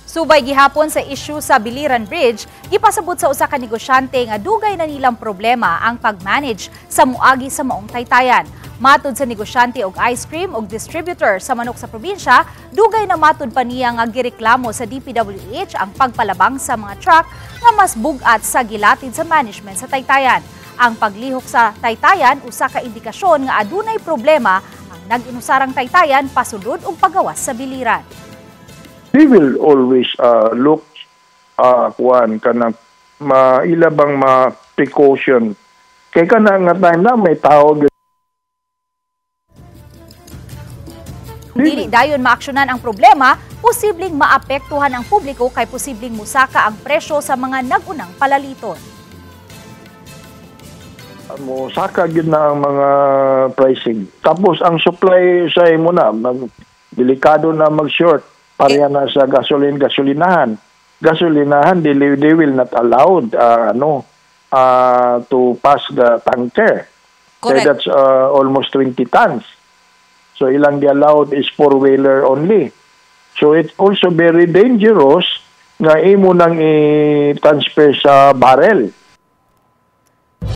Subay gihapon sa issue sa Biliran Bridge, gipasabot sa usa ka negosyante nga dugay na nilang problema ang pag-manage sa muagi sa maong taytayan. Matud sa negosyante og ice cream og distributor sa manok sa probinsya, dugay na matud pa niya nga gireklamo sa DPWH ang pagpalabang sa mga truck nga mas bugat sa gilatid sa management sa taytayan. Ang paglihok sa taytayan usa ka indikasyon nga adunay problema ang nag-inusarang taytayan pasulod og paggawas sa biliran. We will always look kanang mailabang precaution. Kay kana nga time na may tao dili dayon maaksyonan ang problema, posibleng maapektuhan ang publiko kay posibleng musaka ang presyo sa mga nagunang palaliton. Musaka gyud na ang mga pricing. Tapos ang supply sa imo na delikado na mag-short. Pareha na sa gasolinahan. Gasolinahan, they will not allowed to pass the tanker. Correct. So that's almost 20 tons. So ilang allowed is four-wheeler only. So it's also very dangerous nga imo nang i-transfer sa barrel.